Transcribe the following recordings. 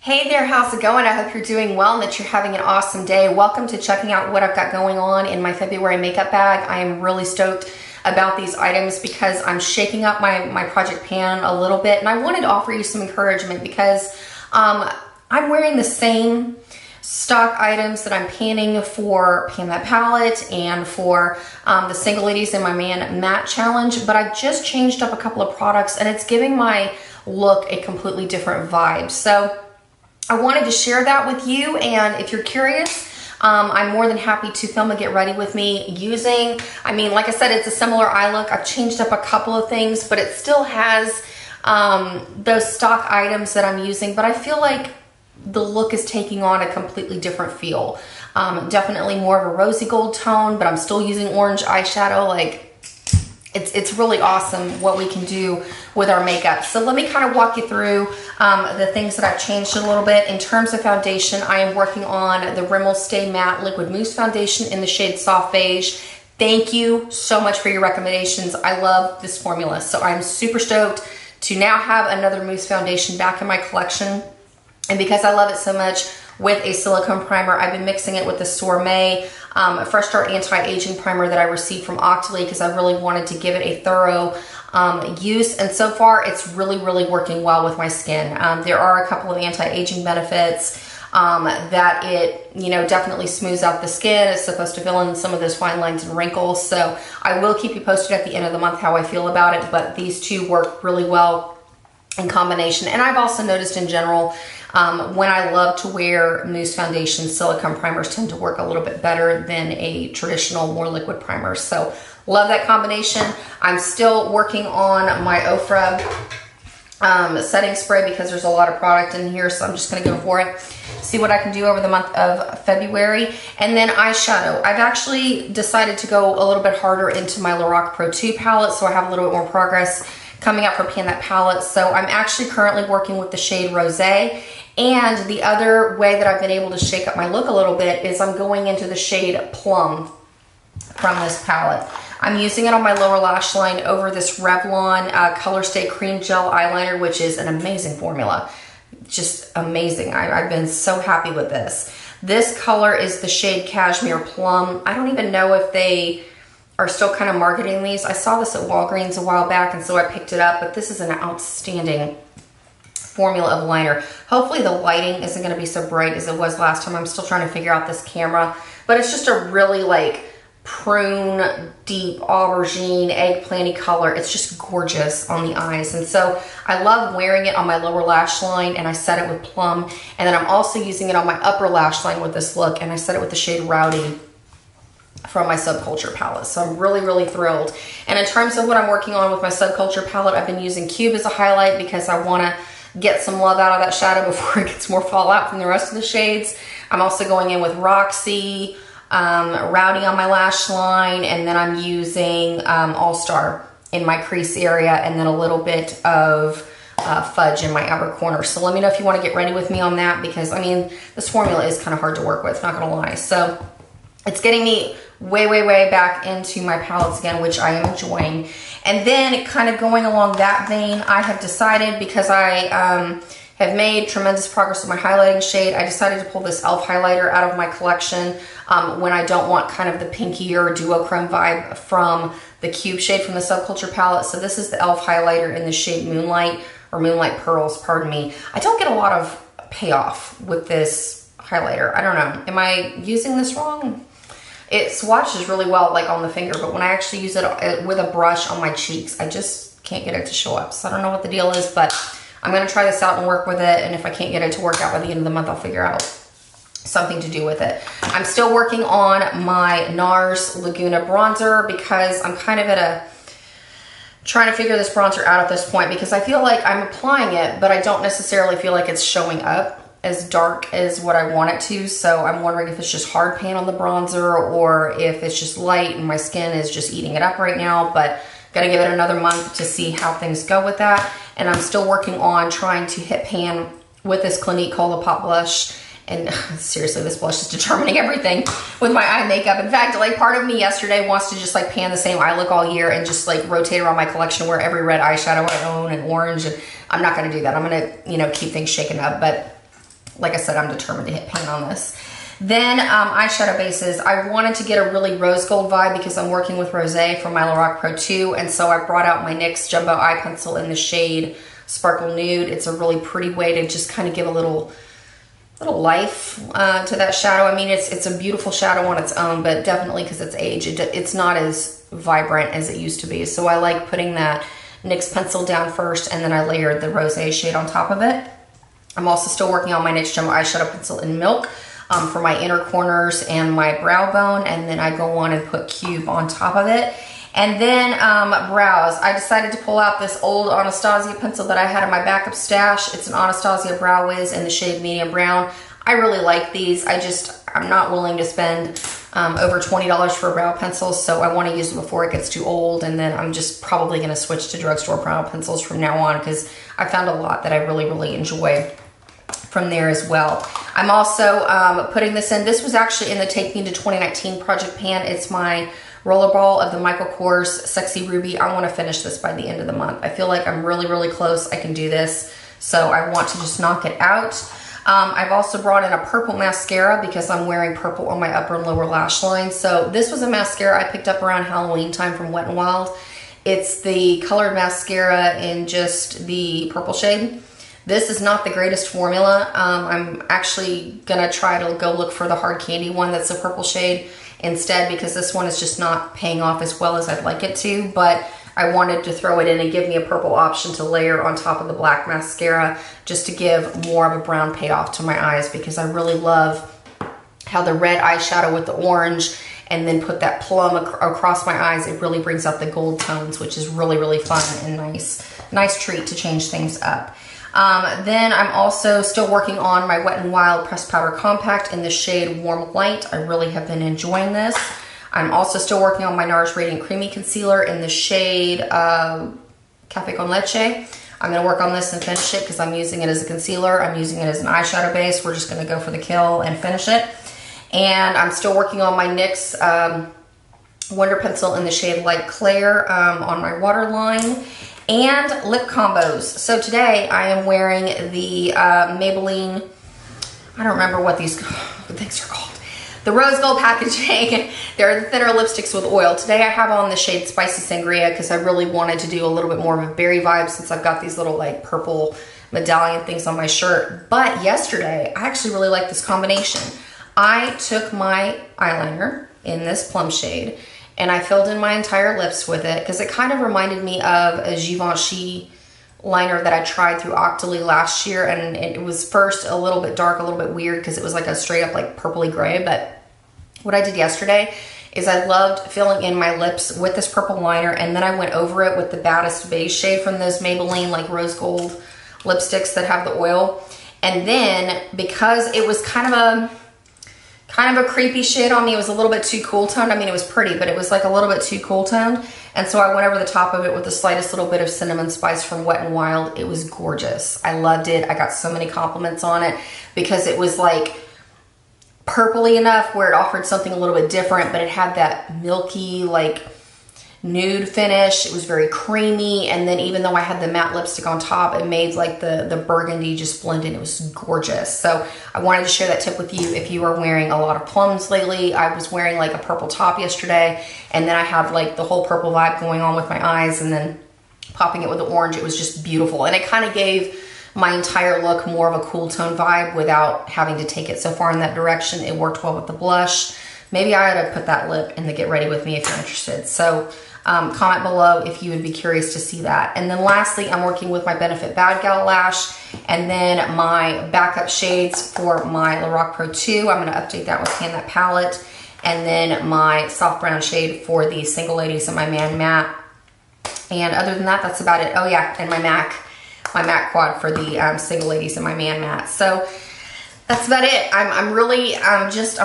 Hey there, how's it going? I hope you're doing well and that you're having an awesome day. Welcome to checking out what I've got going on in my February makeup bag. I am really stoked about these items because I'm shaking up my project pan a little bit, and I wanted to offer you some encouragement because I'm wearing the same stock items that I'm panning for Pan That Palette and for the Single Ladies in My Man Matte Challenge, but I just changed up a couple of products and it's giving my look a completely different vibe. So I wanted to share that with you, and if you're curious, I'm more than happy to film a get ready with me using, like I said, it's a similar eye look. I've changed up a couple of things, but it still has those stock items that I'm using, but I feel like the look is taking on a completely different feel. Definitely more of a rosy gold tone, but I'm still using orange eyeshadow. Like, it's really awesome what we can do with our makeup. So let me kind of walk you through the things that I've changed a little bit. In terms of foundation, I am working on the Rimmel Stay Matte Liquid Mousse Foundation in the shade Soft Beige. Thank you so much for your recommendations. I love this formula. So I'm super stoked to now have another mousse foundation back in my collection. And because I love it so much, with a silicone primer, I've been mixing it with the Sourmet Fresh Start Anti-Aging Primer that I received from Octoly because I really wanted to give it a thorough use. And so far, it's really working well with my skin. There are a couple of anti-aging benefits that it, definitely smooths out the skin. It's supposed to fill in some of those fine lines and wrinkles. So I will keep you posted at the end of the month how I feel about it, but these two work really well in combination. And I've also noticed in general, when I love to wear mousse foundation, silicone primers tend to work a little bit better than a traditional, more liquid primer. So love that combination. I'm still working on my Ofra setting spray because there's a lot of product in here, so I'm just gonna go for it. See what I can do over the month of February. And then eyeshadow. I've actually decided to go a little bit harder into my Lorac Pro 2 palette, so I have a little bit more progress coming out for Pan That Palette. So I'm actually currently working with the shade Rosé. And the other way that I've been able to shake up my look a little bit is I'm going into the shade Plum from this palette. I'm using it on my lower lash line over this Revlon Color Stay Cream Gel Eyeliner, which is an amazing formula. Just amazing. I've been so happy with this. This color is the shade Cashmere Plum. I don't even know if they are still kind of marketing these. I saw this at Walgreens a while back, and so I picked it up, but this is an outstanding formula of liner. Hopefully the lighting isn't going to be so bright as it was last time. I'm still trying to figure out this camera, but it's just a really like prune, deep aubergine, eggplanty color. It's just gorgeous on the eyes. And so I love wearing it on my lower lash line, and I set it with Plum. And then I'm also using it on my upper lash line with this look, and I set it with the shade Rowdy from my Subculture palette. So I'm really thrilled. And in terms of what I'm working on with my Subculture palette, I've been using Cube as a highlight because I want to get some love out of that shadow before it gets more fallout from the rest of the shades. I'm also going in with Roxy, Rowdy on my lash line, and then I'm using All Star in my crease area, and then a little bit of Fudge in my outer corner. So let me know if you want to get ready with me on that, because this formula is kind of hard to work with, not gonna lie. So it's getting me way back into my palettes again, which I am enjoying. And then kind of going along that vein, I have decided, because I have made tremendous progress with my highlighting shade, I decided to pull this e.l.f. highlighter out of my collection when I don't want kind of the pinkier duochrome vibe from the Cube shade from the Subculture palette. So this is the e.l.f. highlighter in the shade Moonlight, or Moonlight Pearls, pardon me. I don't get a lot of payoff with this highlighter. I don't know. Am I using this wrong? It swatches really well like on the finger, but when I actually use it with a brush on my cheeks, I just can't get it to show up. So I don't know what the deal is, but I'm gonna try this out and work with it. And if I can't get it to work out by the end of the month, I'll figure out something to do with it. I'm still working on my NARS Laguna bronzer because I'm kind of trying to figure this bronzer out at this point, because I feel like I'm applying it, but I don't necessarily feel like it's showing up as dark as what I want it to. So I'm wondering if it's just hard pan on the bronzer, or if it's just light and my skin is just eating it up right now. But gotta give it another month to see how things go with that. And I'm still working on trying to hit pan with this Clinique Colourpop blush. And seriously, this blush is determining everything with my eye makeup. In fact, like, part of me yesterday wants to just like pan the same eye look all year and just like rotate around my collection, wear every red eyeshadow I own and orange. And I'm not gonna do that. I'm gonna, keep things shaken up. But like I said, I'm determined to hit pan on this. Then eyeshadow bases. I wanted to get a really rose gold vibe because I'm working with Rosé from my Lorac Pro 2. And so I brought out my NYX Jumbo Eye Pencil in the shade Sparkle Nude. It's a really pretty way to just kind of give a little life to that shadow. I mean, it's a beautiful shadow on its own, but definitely because it's age, it's not as vibrant as it used to be. So I like putting that NYX pencil down first, and then I layered the Rosé shade on top of it. I'm also still working on my NYX Jumbo Eyeshadow Pencil in Milk for my inner corners and my brow bone, and then I go on and put Cube on top of it. And then brows. I decided to pull out this old Anastasia pencil that I had in my backup stash. It's an Anastasia Brow Wiz in the shade Medium Brown. I really like these. I'm not willing to spend over $20 for a brow pencil, so I want to use it before it gets too old, and then I'm just probably going to switch to drugstore brow pencils from now on because I found a lot that I really, really enjoy from there as well. I'm also putting this in. This was actually in the Take Me to 2019 project pan. It's my Rollerball of the Michael Kors Sexy Ruby. I want to finish this by the end of the month. I feel like I'm really, really close. I can do this. So I want to just knock it out. I've also brought in a purple mascara because I'm wearing purple on my upper and lower lash line. So this was a mascara I picked up around Halloween time from Wet n Wild. It's the colored mascara in just the purple shade. This is not the greatest formula. I'm actually gonna try to go look for the hard candy one that's a purple shade instead, because this one is just not paying off as well as I'd like it to, but I wanted to throw it in and give me a purple option to layer on top of the black mascara just to give more of a brown payoff to my eyes, because I really love how the red eyeshadow with the orange and then put that plum across my eyes. It really brings out the gold tones, which is really, really fun and nice treat to change things up. Then I'm also still working on my Wet n Wild Pressed Powder Compact in the shade Warm Light. I really have been enjoying this. I'm also still working on my NARS Radiant Creamy Concealer in the shade Café con Leche. I'm going to work on this and finish it because I'm using it as a concealer. I'm using it as an eyeshadow base. We're just going to go for the kill and finish it. And I'm still working on my NYX Wonder Pencil in the shade Light Clair on my waterline. And lip combos. So today I am wearing the Maybelline, I don't remember what these things are called. The rose gold packaging. They're the thinner lipsticks with oil. Today I have on the shade Spicy Sangria because I really wanted to do a little bit more of a berry vibe since I've got these little like purple medallion things on my shirt. But yesterday I actually really like this combination. I took my eyeliner in this plum shade and I filled in my entire lips with it because it kind of reminded me of a Givenchy liner that I tried through Octoly last year, and it was first a little bit dark, a little bit weird because it was like a straight up like purpley gray. But what I did yesterday is I loved filling in my lips with this purple liner, and then I went over it with the Baddest Beige shade from those Maybelline like rose gold lipsticks that have the oil. And then because it was kind of a creepy shade on me. It was a little bit too cool toned. I mean, it was pretty, but it was like a little bit too cool toned. And so I went over the top of it with the slightest little bit of cinnamon spice from Wet n Wild. It was gorgeous. I loved it. I got so many compliments on it because it was like purpley enough where it offered something a little bit different, but it had that milky, like nude finish. It was very creamy. And then even though I had the matte lipstick on top, it made like the burgundy just blend in. It was gorgeous. So I wanted to share that tip with you if you are wearing a lot of plums lately. I was wearing like a purple top yesterday, and then I have like the whole purple vibe going on with my eyes and then popping it with the orange. It was just beautiful. And it kind of gave my entire look more of a cool tone vibe without having to take it so far in that direction. It worked well with the blush. Maybe I ought to put that lip in the Get Ready With Me if you're interested. So comment below if you would be curious to see that. And then lastly, I'm working with my Benefit Bad Gal Lash and then my backup shades for my Lorac Pro 2. I'm going to update that with Pan That Palette. And then my soft brown shade for the Single Ladies and my Man Matte. And other than that, that's about it. Oh yeah, and my MAC quad for the Single Ladies and my Man Matte. So that's about it. I'm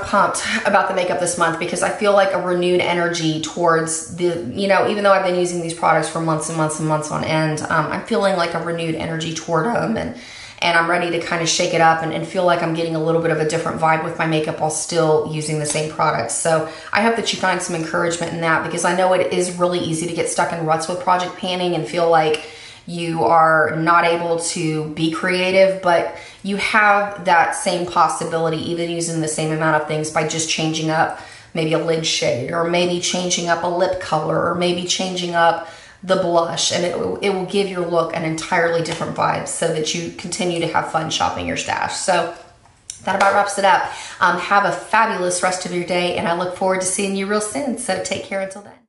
pumped about the makeup this month because I feel like a renewed energy towards the, even though I've been using these products for months and months and months on end, I'm feeling like a renewed energy toward them, and I'm ready to kind of shake it up and feel like I'm getting a little bit of a different vibe with my makeup while still using the same products. So I hope that you find some encouragement in that, because I know it is really easy to get stuck in ruts with project panning and feel like you are not able to be creative, but you have that same possibility, even using the same amount of things, by just changing up maybe a lid shade, or maybe changing up a lip color, or maybe changing up the blush, and it will give your look an entirely different vibe so that you continue to have fun shopping your stash. So that about wraps it up. Have a fabulous rest of your day, and I look forward to seeing you real soon. So take care until then.